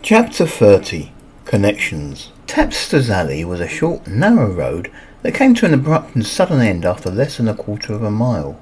Chapter 30. Connections. Tapster's Alley was a short, narrow road that came to an abrupt and sudden end after less than a quarter of a mile.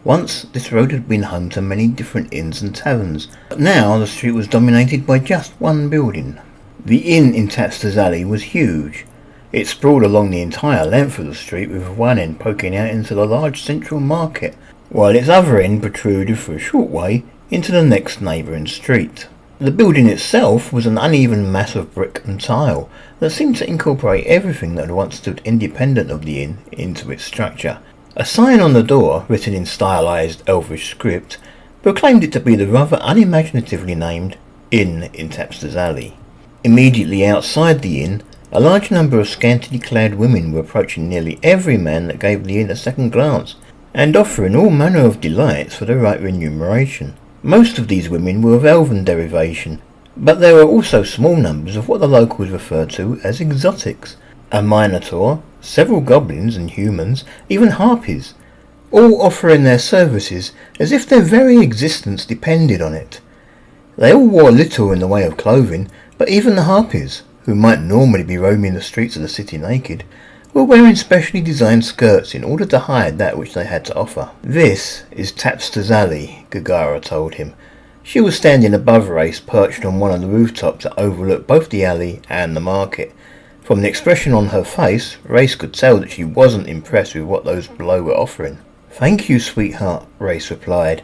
Once this road had been home to many different inns and taverns, but now the street was dominated by just one building. The inn in Tapster's Alley was huge. It sprawled along the entire length of the street, with one end poking out into the large central market, while its other end protruded for a short way into the next neighbouring street. The building itself was an uneven mass of brick and tile that seemed to incorporate everything that had once stood independent of the inn into its structure. A sign on the door, written in stylized Elvish script, proclaimed it to be the rather unimaginatively named Inn in Tapster's Alley. Immediately outside the inn, a large number of scantily clad women were approaching nearly every man that gave the inn a second glance, and offering all manner of delights for the right remuneration. Most of these women were of elven derivation, but there were also small numbers of what the locals referred to as exotics: a minotaur, several goblins and humans, even harpies, all offering their services as if their very existence depended on it. They all wore little in the way of clothing, but even the harpies, who might normally be roaming the streets of the city naked, were wearing specially designed skirts in order to hide that which they had to offer. "This is Tapster's Alley," Gaggara told him. She was standing above Reyes, perched on one of the rooftops that overlooked both the alley and the market. From the expression on her face, Reyes could tell that she wasn't impressed with what those below were offering. "Thank you, sweetheart," Reyes replied.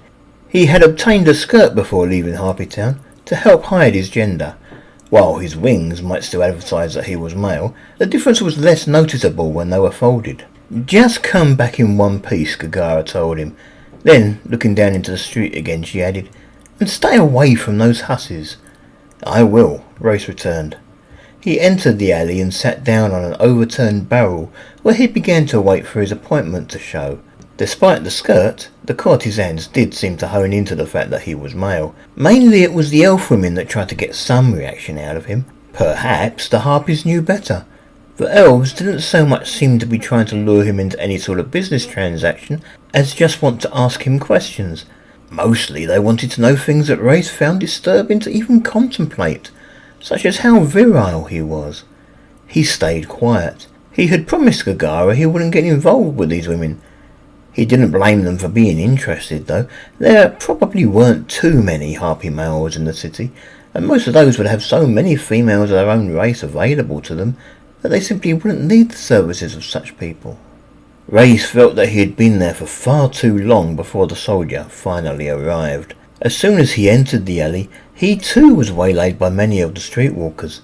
He had obtained a skirt before leaving Harpy Town to help hide his gender. While his wings might still advertise that he was male, the difference was less noticeable when they were folded. "Just come back in one piece," Gaggara told him. Then, looking down into the street again, she added, "And stay away from those hussies." "I will," Reyes returned. He entered the alley and sat down on an overturned barrel where he began to wait for his appointment to show. Despite the skirt, the courtesans did seem to hone into the fact that he was male. Mainly it was the elf women that tried to get some reaction out of him. Perhaps the Harpies knew better. The elves didn't so much seem to be trying to lure him into any sort of business transaction as just want to ask him questions. Mostly they wanted to know things that Reyes found disturbing to even contemplate, such as how virile he was. He stayed quiet. He had promised Gaggara he wouldn't get involved with these women. He didn't blame them for being interested, though. There probably weren't too many Harpy males in the city, and most of those would have so many females of their own race available to them that they simply wouldn't need the services of such people. Reyes felt that he had been there for far too long before the soldier finally arrived. As soon as he entered the alley, he too was waylaid by many of the streetwalkers.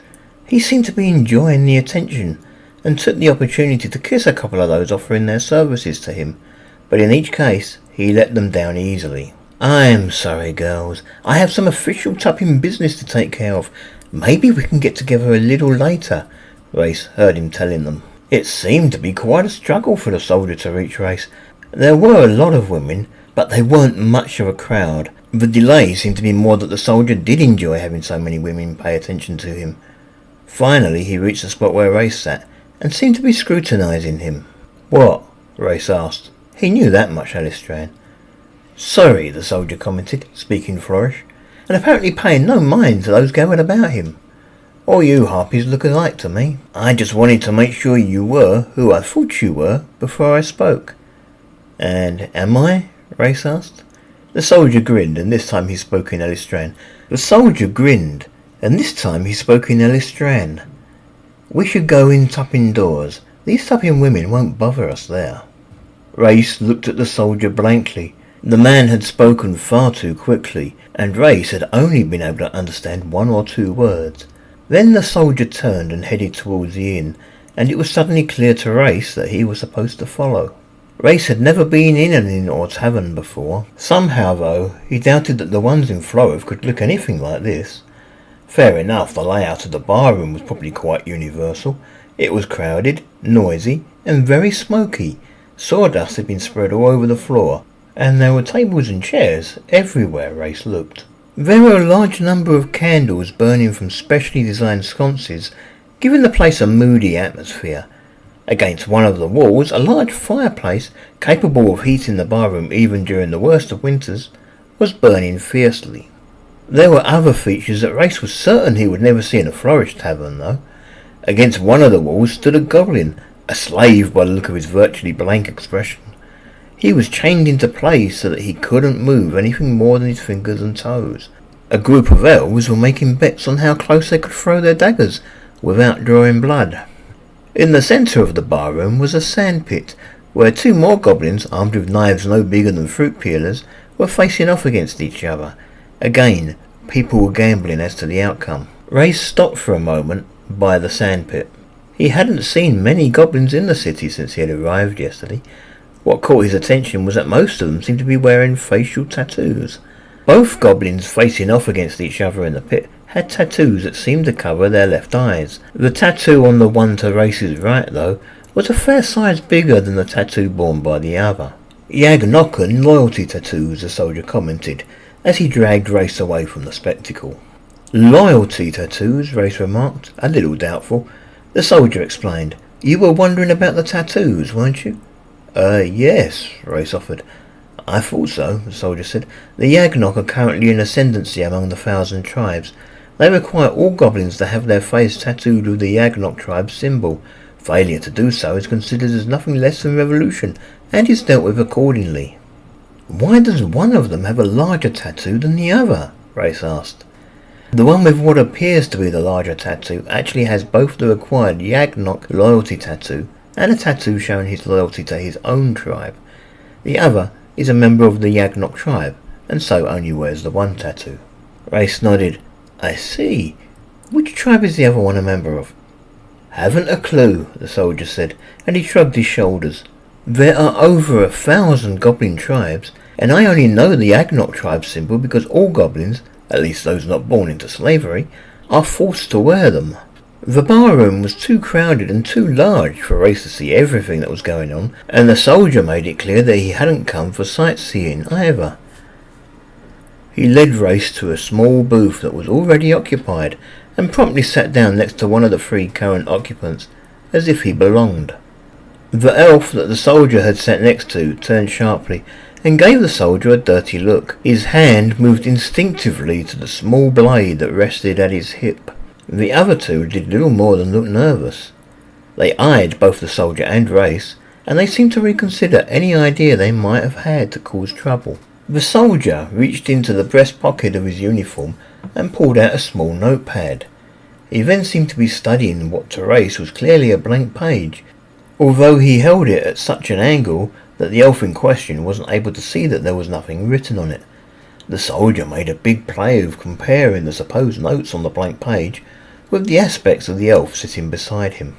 He seemed to be enjoying the attention, and took the opportunity to kiss a couple of those offering their services to him, but in each case he let them down easily. "I'm sorry, girls. I have some official tapping business to take care of. Maybe we can get together a little later," Reyes heard him telling them. It seemed to be quite a struggle for the soldier to reach Reyes. There were a lot of women, but they weren't much of a crowd. The delay seemed to be more that the soldier did enjoy having so many women pay attention to him. Finally he reached the spot where Reyes sat, and seemed to be scrutinizing him. "What?" Reyes asked. He knew that much, Alistran. "Sorry," the soldier commented, speaking Florish, and apparently paying no mind to those gathered about him. "All you Harpies look alike to me. I just wanted to make sure you were who I thought you were before I spoke." "And am I?" Reyes asked. The soldier grinned, and this time he spoke in Alistran. "We should go in tupping doors. These tupping women won't bother us there." Reyes looked at the soldier blankly. The man had spoken far too quickly, and Reyes had only been able to understand one or two words. Then the soldier turned and headed towards the inn, and it was suddenly clear to Reyes that he was supposed to follow. Reyes had never been in an inn or tavern before. Somehow, though, he doubted that the ones in Floroth could look anything like this. Fair enough, the layout of the barroom was probably quite universal. It was crowded, noisy, and very smoky. Sawdust had been spread all over the floor, and there were tables and chairs everywhere Reyes looked. There were a large number of candles burning from specially designed sconces, giving the place a moody atmosphere. Against one of the walls, a large fireplace, capable of heating the barroom even during the worst of winters, was burning fiercely. There were other features that Reyes was certain he would never see in a Florish tavern, though. Against one of the walls stood a goblin, a slave by the look of his virtually blank expression. He was chained into place so that he couldn't move anything more than his fingers and toes. A group of elves were making bets on how close they could throw their daggers without drawing blood. In the centre of the barroom was a sandpit, where two more goblins, armed with knives no bigger than fruit peelers, were facing off against each other. Again, people were gambling as to the outcome. Reyes stopped for a moment by the sandpit. He hadn't seen many goblins in the city since he had arrived yesterday. What caught his attention was that most of them seemed to be wearing facial tattoos. Both goblins facing off against each other in the pit had tattoos that seemed to cover their left eyes. The tattoo on the one to Reyes' right, though, was a fair size bigger than the tattoo borne by the other. Yagnokan loyalty tattoos, the soldier commented, as he dragged Reyes away from the spectacle. Loyalty tattoos, Reyes remarked, a little doubtful. The soldier explained. You were wondering about the tattoos, weren't you? Yes, Reyes offered. I thought so, the soldier said. The Yagnok are currently in ascendancy among the 1,000 tribes. They require all goblins to have their face tattooed with the Yagnok tribe's symbol. Failure to do so is considered as nothing less than revolution, and is dealt with accordingly. Why does one of them have a larger tattoo than the other? Reyes asked. The one with what appears to be the larger tattoo actually has both the required Yagnok loyalty tattoo and a tattoo showing his loyalty to his own tribe. The other is a member of the Yagnok tribe, and so only wears the one tattoo. Reyes nodded. I see. Which tribe is the other one a member of? Haven't a clue, the soldier said, and he shrugged his shoulders. There are over 1,000 goblin tribes, and I only know the Yagnok tribe symbol because all goblins, at least those not born into slavery, are forced to wear them. The barroom was too crowded and too large for Reyes to see everything that was going on, and the soldier made it clear that he hadn't come for sightseeing either. He led Reyes to a small booth that was already occupied, and promptly sat down next to one of the 3 current occupants, as if he belonged. The elf that the soldier had sat next to turned sharply, and gave the soldier a dirty look. His hand moved instinctively to the small blade that rested at his hip. The other 2 did little more than look nervous. They eyed both the soldier and Reyes, and they seemed to reconsider any idea they might have had to cause trouble. The soldier reached into the breast pocket of his uniform and pulled out a small notepad. He then seemed to be studying what to Reyes was clearly a blank page, although he held it at such an angle that the elf in question wasn't able to see that there was nothing written on it. The soldier made a big play of comparing the supposed notes on the blank page with the aspects of the elf sitting beside him.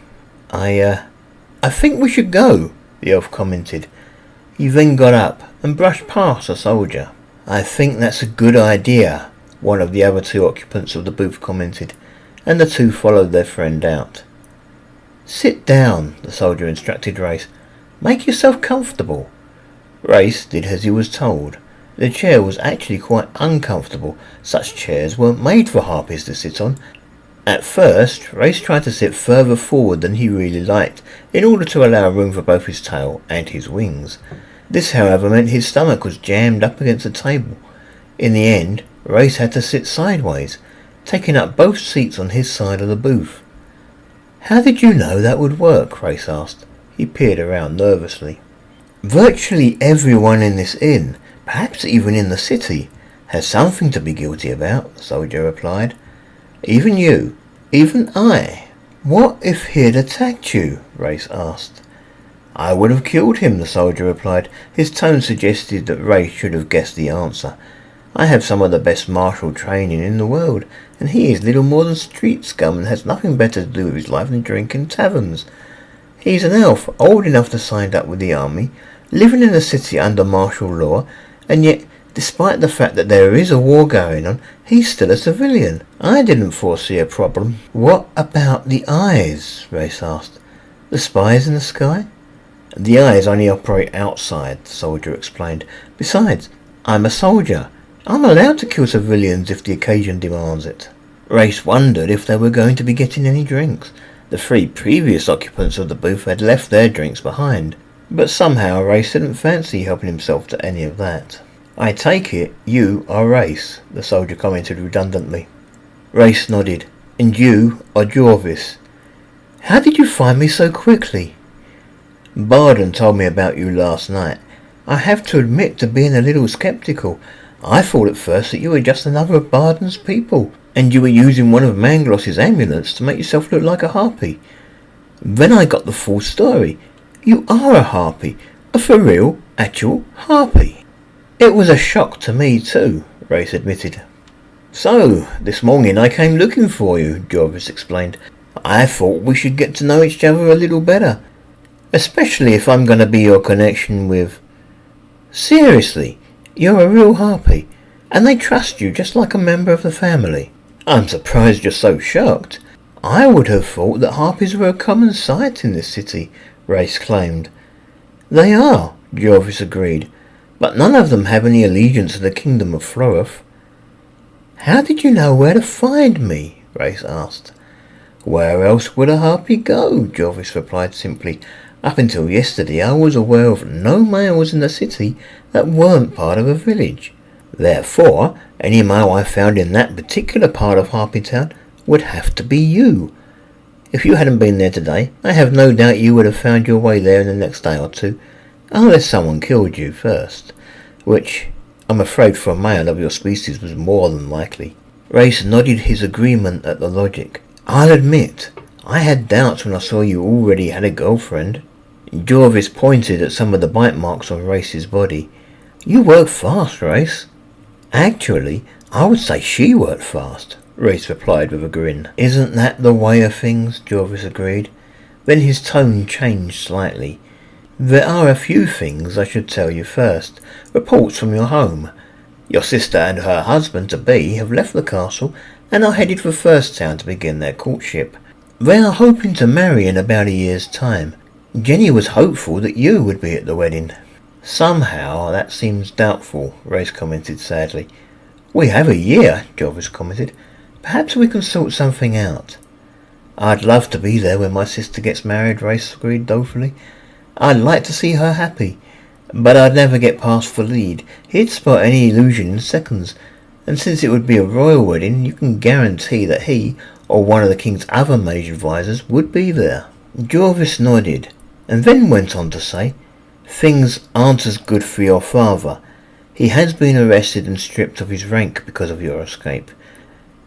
I think we should go, the elf commented. He then got up and brushed past the soldier. I think that's a good idea, one of the other 2 occupants of the booth commented, and the 2 followed their friend out. Sit down, the soldier instructed Reyes. Make yourself comfortable. Reyes did as he was told. The chair was actually quite uncomfortable. Such chairs weren't made for Harpies to sit on. At first, Reyes tried to sit further forward than he really liked, in order to allow room for both his tail and his wings. This, however, meant his stomach was jammed up against the table. In the end, Reyes had to sit sideways, taking up both seats on his side of the booth. How did you know that would work? Reyes asked. He peered around nervously. Virtually everyone in this inn, perhaps even in the city, has something to be guilty about, the soldier replied. Even you, even I. What if he'd attacked you? Reyes asked. I would have killed him, the soldier replied. His tone suggested that Reyes should have guessed the answer. I have some of the best martial training in the world, and he is little more than street scum and has nothing better to do with his life than drink in taverns. He's an elf, old enough to sign up with the army, living in a city under martial law, and yet, despite the fact that there is a war going on, he's still a civilian. I didn't foresee a problem. What about the eyes? Reyes asked. The spies in the sky? The eyes only operate outside, the soldier explained. Besides, I'm a soldier. I'm allowed to kill civilians if the occasion demands it. Reyes wondered if they were going to be getting any drinks. The 3 previous occupants of the booth had left their drinks behind, but somehow Reyes didn't fancy helping himself to any of that. I take it you are Reyes, the soldier commented redundantly. Reyes nodded. And you are Jorvis. How did you find me so quickly? Barden told me about you last night. I have to admit to being a little sceptical. I thought at first that you were just another of Barden's people, and you were using one of Mangloss's amulets to make yourself look like a harpy. Then I got the full story. You are a harpy, a for real, actual harpy. It was a shock to me too, Reyes admitted. So, this morning I came looking for you, Jorvis explained. I thought we should get to know each other a little better, especially if I'm going to be your connection with... Seriously, you're a real harpy, and they trust you just like a member of the family. I'm surprised you're so shocked. I would have thought that harpies were a common sight in this city, Reyes claimed. They are, Jorvis agreed, but none of them have any allegiance to the kingdom of Floroth. How did you know where to find me? Reyes asked. Where else would a harpy go? Jorvis replied simply. Up until yesterday I was aware of no males in the city that weren't part of a village. Therefore, any male I found in that particular part of Harpy Town would have to be you. If you hadn't been there today, I have no doubt you would have found your way there in the next day or two, unless someone killed you first, which I'm afraid for a male of your species was more than likely. Reyes nodded his agreement at the logic. I'll admit, I had doubts when I saw you already had a girlfriend. Jorvis pointed at some of the bite marks on Reyes's body. You work fast, Reyes. Actually, I would say she worked fast, Reyes replied with a grin. Isn't that the way of things? Jorvis agreed. Then his tone changed slightly. There are a few things I should tell you first. Reports from your home. Your sister and her husband-to-be have left the castle and are headed for First Town to begin their courtship. They are hoping to marry in about a year's time. Jenny was hopeful that you would be at the wedding. Somehow that seems doubtful, Reyes commented sadly. We have a year, Jorvis commented. Perhaps we can sort something out. I'd love to be there when my sister gets married, Reyes agreed dolefully. I'd like to see her happy, but I'd never get past the lead. He'd spot any illusion in seconds, and since it would be a royal wedding, you can guarantee that he, or one of the king's other mage advisors, would be there. Jorvis nodded, and then went on to say, things aren't as good for your father. He has been arrested and stripped of his rank because of your escape.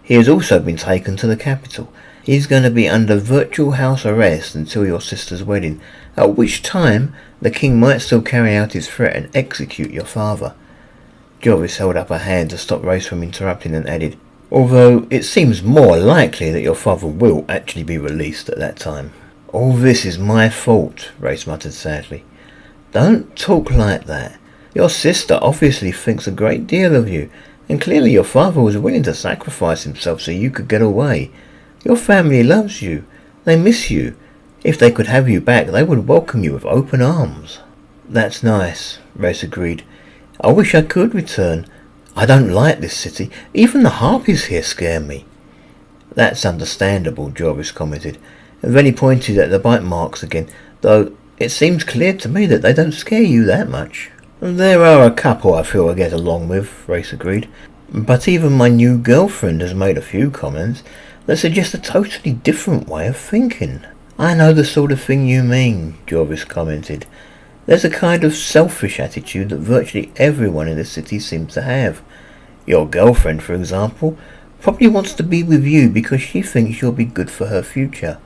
He has also been taken to the capital. He's going to be under virtual house arrest until your sister's wedding, at which time the king might still carry out his threat and execute your father. Jorvis held up a hand to stop Reyes from interrupting and added, although it seems more likely that your father will actually be released at that time. All this is my fault, Reyes muttered sadly. Don't talk like that. Your sister obviously thinks a great deal of you, and clearly your father was willing to sacrifice himself so you could get away. Your family loves you. They miss you. If they could have you back, they would welcome you with open arms. That's nice, Reyes agreed. I wish I could return. I don't like this city. Even the harpies here scare me. That's understandable, Jorvis commented, and then he pointed at the bite marks again, though it seems clear to me that they don't scare you that much. There are a couple I feel I get along with, Reyes agreed, but even my new girlfriend has made a few comments that suggest a totally different way of thinking. I know the sort of thing you mean, Jorvis commented. There's a kind of selfish attitude that virtually everyone in the city seems to have. Your girlfriend, for example, probably wants to be with you because she thinks you'll be good for her future.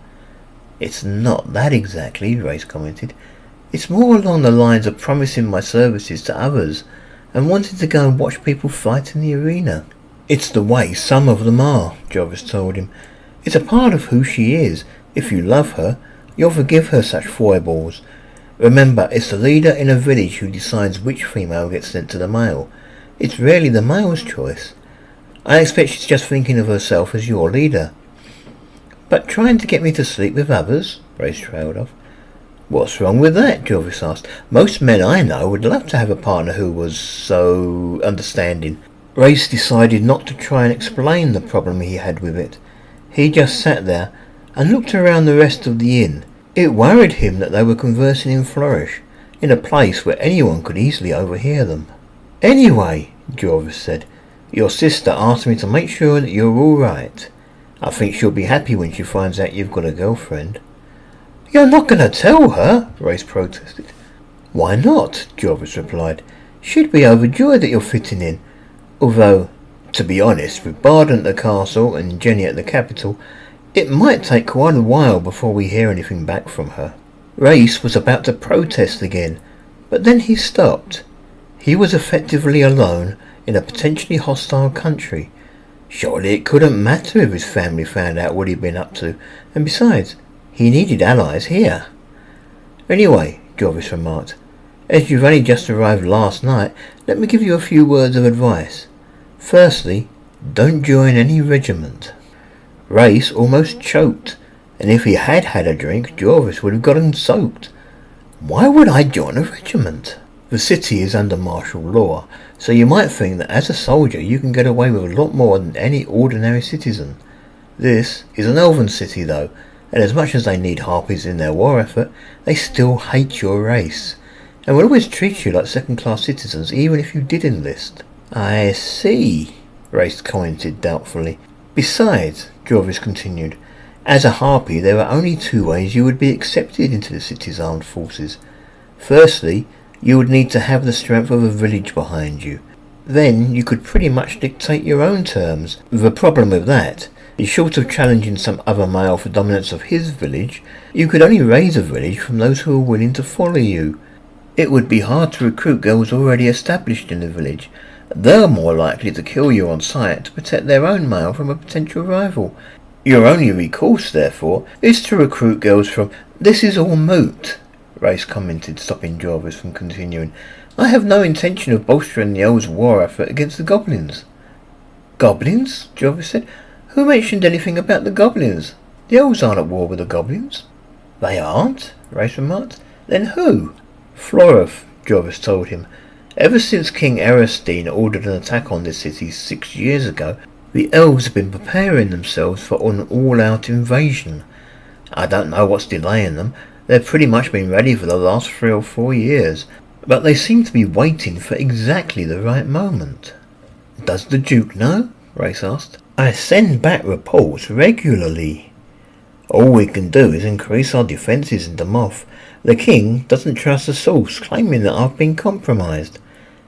It's not that exactly, Reyes commented. It's more along the lines of promising my services to others and wanting to go and watch people fight in the arena. It's the way some of them are, Jorvis told him. It's a part of who she is. If you love her, you'll forgive her such foibles. Remember, it's the leader in a village who decides which female gets sent to the male. It's rarely the male's choice. I expect she's just thinking of herself as your leader. But trying to get me to sleep with others? Reyes trailed off. What's wrong with that? Jorvis asked. Most men I know would love to have a partner who was so understanding. Reyes decided not to try and explain the problem he had with it. He just sat there and looked around the rest of the inn. It worried him that they were conversing in Florish, in a place where anyone could easily overhear them. Anyway, Jorvis said, your sister asked me to make sure that you're all right. I think she'll be happy when she finds out you've got a girlfriend. You're not going to tell her, Reyes protested. Why not? Jorvis replied. She'd be overjoyed that you're fitting in. Although, to be honest, with Bard at the castle and Jenny at the capital, it might take quite a while before we hear anything back from her. Reyes was about to protest again, but then he stopped. He was effectively alone in a potentially hostile country. Surely it couldn't matter if his family found out what he'd been up to, and besides, he needed allies here. Anyway, Jorvis remarked, as you've only just arrived last night, let me give you a few words of advice. Firstly, don't join any regiment. Reyes almost choked, and if he had had a drink, Jorvis would have gotten soaked. Why would I join a regiment? The city is under martial law, so you might think that as a soldier you can get away with a lot more than any ordinary citizen. This is an elven city though, and as much as they need Harpies in their war effort, they still hate your race, and will always treat you like second-class citizens even if you did enlist. I see, Reyes commented doubtfully. Besides, Jorvis continued, as a Harpy there are only two ways you would be accepted into the city's armed forces. Firstly, you would need to have the strength of a village behind you. Then you could pretty much dictate your own terms. The problem with that is, short of challenging some other male for dominance of his village, you could only raise a village from those who are willing to follow you. It would be hard to recruit girls already established in the village. They're more likely to kill you on sight to protect their own male from a potential rival. Your only recourse, therefore, is to recruit girls from... This is all moot, Reyes commented, stopping Jorvis from continuing. I have no intention of bolstering the elves' war effort against the goblins. Goblins? Jorvis said. Who mentioned anything about the goblins? The elves aren't at war with the goblins. They aren't? Reyes remarked. Then who? Floroth, Jorvis told him. Ever since King Erestein ordered an attack on this city 6 years ago, the elves have been preparing themselves for an all-out invasion. I don't know what's delaying them. They've pretty much been ready for the last 3 or 4 years, but they seem to be waiting for exactly the right moment. Does the Duke know? Reyes asked. I send back reports regularly. All we can do is increase our defences in the Moth. The King doesn't trust the source, claiming that I've been compromised.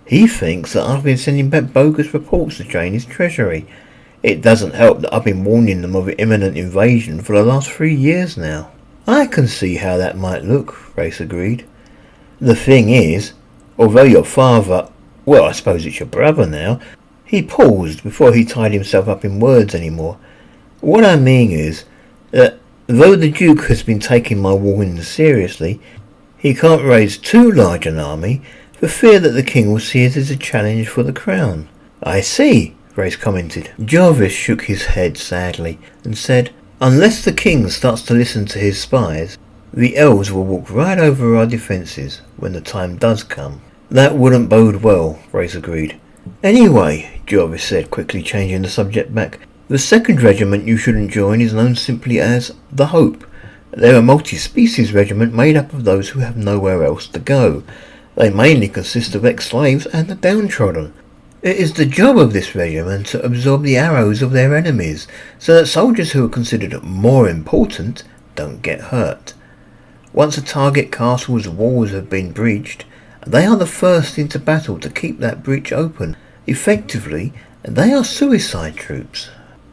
He thinks that I've been sending back bogus reports to drain his treasury. It doesn't help that I've been warning them of imminent invasion for the last 3 years now. I can see how that might look, Reyes agreed. The thing is, although your father, well, I suppose it's your brother now, he paused before he tied himself up in words any more. What I mean is that though the Duke has been taking my warnings seriously, he can't raise too large an army for fear that the King will see it as a challenge for the crown. I see, Reyes commented. Jorvis shook his head sadly and said, unless the King starts to listen to his spies, the elves will walk right over our defences when the time does come. That wouldn't bode well, Reyes agreed. Anyway, Jorvis said, quickly changing the subject back, the second regiment you shouldn't join is known simply as the Hope. They're a multi-species regiment made up of those who have nowhere else to go. They mainly consist of ex-slaves and the downtrodden. It is the job of this regiment to absorb the arrows of their enemies, so that soldiers who are considered more important don't get hurt. Once a target castle's walls have been breached, they are the first into battle to keep that breach open. Effectively, they are suicide troops.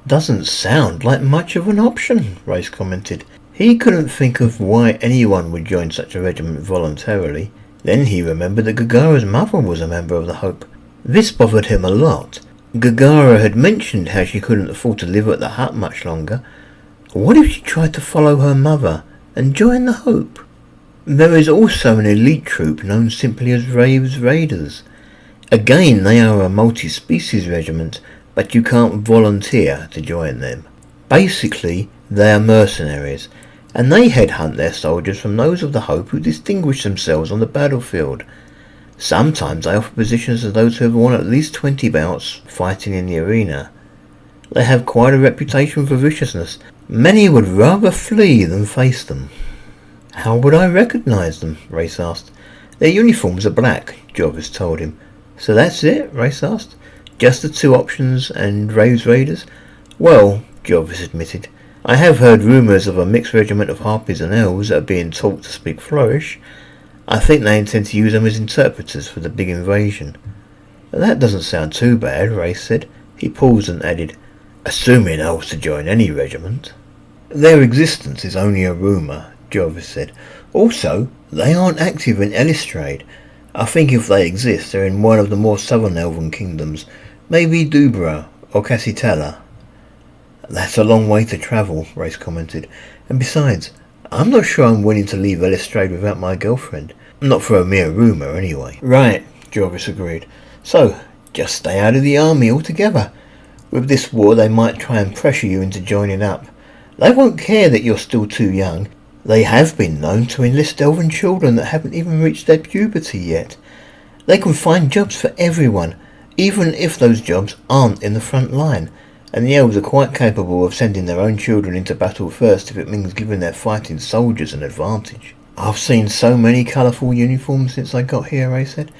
Doesn't sound like much of an option, Reyes commented. He couldn't think of why anyone would join such a regiment voluntarily. Then he remembered that Gaggara's mother was a member of the Hope. This bothered him a lot. Gaggara had mentioned how she couldn't afford to live at the hut much longer. What if she tried to follow her mother and join the Hope? There is also an elite troop known simply as Reyes Raiders. Again, they are a multi-species regiment, but you can't volunteer to join them. Basically, they are mercenaries, and they headhunt their soldiers from those of the Hope who distinguish themselves on the battlefield. Sometimes they offer positions to those who have won at least 20 bouts fighting in the arena. They have quite a reputation for viciousness. Many would rather flee than face them. How would I recognise them? Reyes asked. Their uniforms are black, Jorvis told him. So that's it? Reyes asked. Just the two options and Reyes raiders? Well, Jorvis admitted, I have heard rumours of a mixed regiment of Harpies and elves that are being taught to speak Florish. I think they intend to use them as interpreters for the big invasion. That doesn't sound too bad, Reyes said. He paused and added, assuming elves to join any regiment. Their existence is only a rumour, Jorvis said. Also, they aren't active in Elistrade. I think if they exist, they're in one of the more southern elven kingdoms, maybe Dubra or Cassitella. That's a long way to travel, Reyes commented. And besides, I'm not sure I'm willing to leave Elistrade without my girlfriend. Not for a mere rumour, anyway. Right, Jorvis agreed. So, just stay out of the army altogether. With this war, they might try and pressure you into joining up. They won't care that you're still too young. They have been known to enlist elven children that haven't even reached their puberty yet. They can find jobs for everyone, even if those jobs aren't in the front line. And the elves are quite capable of sending their own children into battle first if it means giving their fighting soldiers an advantage. I've seen so many colourful uniforms since I got here, Reyes said.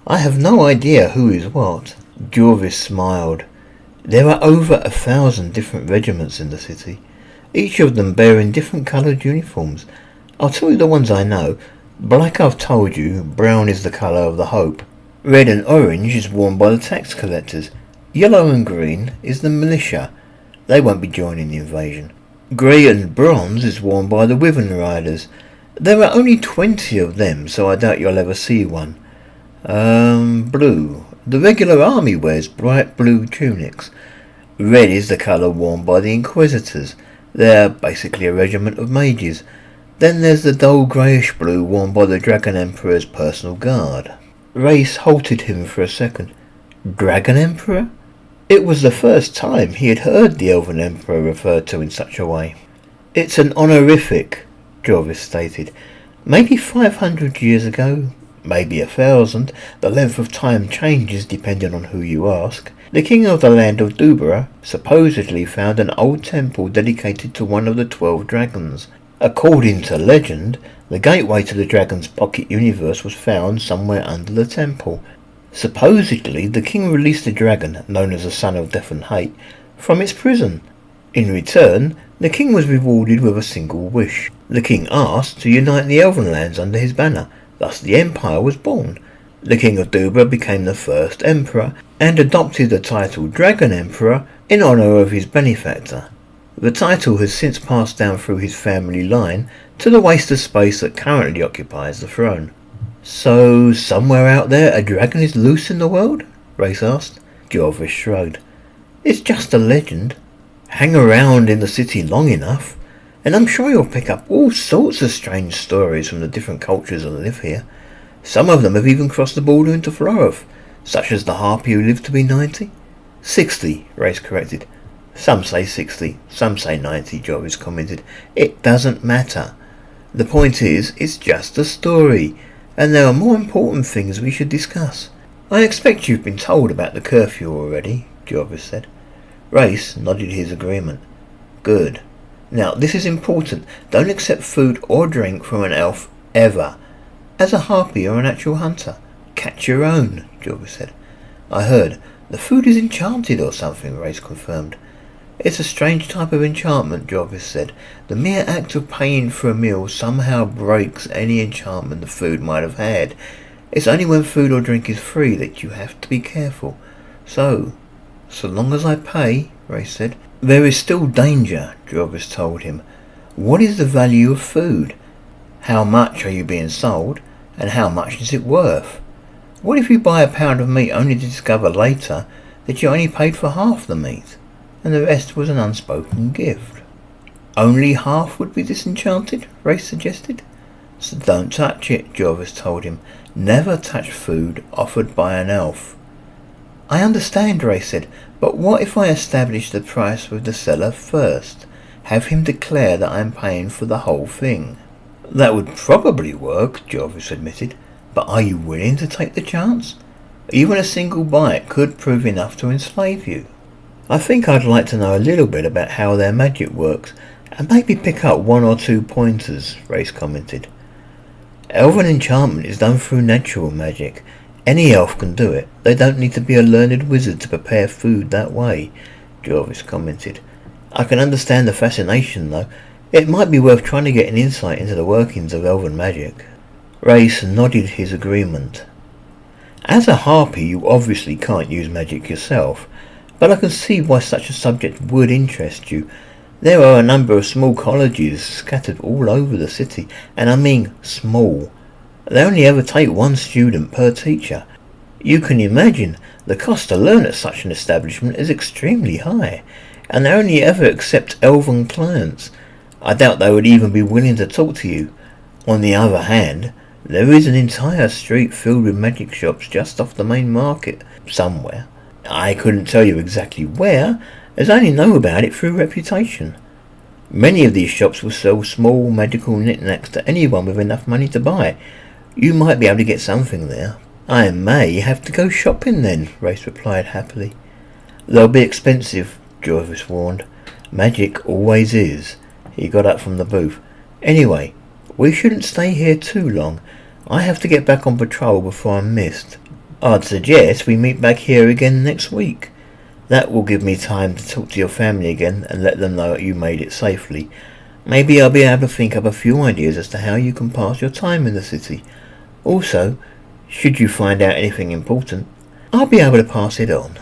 I have no idea who is what. Jorvis smiled. There are over 1,000 different regiments in the city, each of them bearing different coloured uniforms. I'll tell you the ones I know. Black, I've told you, brown is the colour of the hope. Red and orange is worn by the tax collectors. Yellow and green is the militia. They won't be joining the invasion. Grey and bronze is worn by the Wyvern Riders. There are only 20 of them, so I doubt you'll ever see one. Blue. The regular army wears bright blue tunics. Red is the colour worn by the Inquisitors. They're basically a regiment of mages. Then there's the dull greyish blue worn by the Dragon Emperor's personal guard. Reyes halted him for a second. Dragon Emperor? It was the first time he had heard the Elven Emperor referred to in such a way. It's an honorific, Jorvis stated. Maybe 500 years ago, maybe 1,000. The length of time changes depending on who you ask. The king of the land of Dubra supposedly found an old temple dedicated to one of the 12 dragons. According to legend, the gateway to the dragon's pocket universe was found somewhere under the temple. Supposedly, the king released the dragon, known as the Son of Death and Hate, from its prison. In return, the king was rewarded with a single wish. The king asked to unite the elven lands under his banner. Thus the empire was born. The king of Dubra became the first emperor and adopted the title Dragon Emperor in honour of his benefactor. The title has since passed down through his family line to the waste of space that currently occupies the throne. So, somewhere out there a dragon is loose in the world? Reyes asked. Jorvis shrugged. It's just a legend. Hang around in the city long enough, and I'm sure you'll pick up all sorts of strange stories from the different cultures that live here. Some of them have even crossed the border into Floroth, such as the Harpy who lived to be 90. 60, Reyes corrected. Some say 60, some say 90, Jorvis commented. It doesn't matter. The point is, it's just a story, and there are more important things we should discuss. I expect you've been told about the curfew already, Jorvis said. Reyes nodded his agreement. Good. Now, this is important. Don't accept food or drink from an elf, ever. As a harpy or an actual hunter. Catch your own, Jorvis said. I heard. The food is enchanted or something, Reyes confirmed. It's a strange type of enchantment, Jorvis said. The mere act of paying for a meal somehow breaks any enchantment the food might have had. It's only when food or drink is free that you have to be careful. So long as I pay, Reyes said. There is still danger, Jorvis told him. What is the value of food? How much are you being sold, and how much is it worth? What if you buy a pound of meat only to discover later that you only paid for half the meat, and the rest was an unspoken gift? Only half would be disenchanted, Reyes suggested. So don't touch it, Jorvis told him. Never touch food offered by an elf. I understand, Reyes said, but what if I establish the price with the seller first? Have him declare that I am paying for the whole thing. That would probably work, Jorvis admitted, but are you willing to take the chance? Even a single bite could prove enough to enslave you. I think I'd like to know a little bit about how their magic works, and maybe pick up 1 or 2 pointers, Reyes commented. Elven enchantment is done through natural magic. Any elf can do it. They don't need to be a learned wizard to prepare food that way, Jorvis commented. I can understand the fascination, though. It might be worth trying to get an insight into the workings of elven magic. Reyes nodded his agreement. As a Harpy, you obviously can't use magic yourself, but I can see why such a subject would interest you. There are a number of small colleges scattered all over the city, and I mean small. They only ever take one student per teacher. You can imagine the cost to learn at such an establishment is extremely high, and they only ever accept elven clients. I doubt they would even be willing to talk to you. On the other hand, there is an entire street filled with magic shops just off the main market somewhere. I couldn't tell you exactly where, as I only know about it through reputation. Many of these shops will sell small magical knickknacks to anyone with enough money to buy. You might be able to get something there. I may have to go shopping then, Reyes replied happily. They'll be expensive, Jorvis warned. Magic always is. He got up from the booth. Anyway, we shouldn't stay here too long. I have to get back on patrol before I'm missed. I'd suggest we meet back here again next week. That will give me time to talk to your family again and let them know that you made it safely. Maybe I'll be able to think up a few ideas as to how you can pass your time in the city. Also, should you find out anything important, I'll be able to pass it on.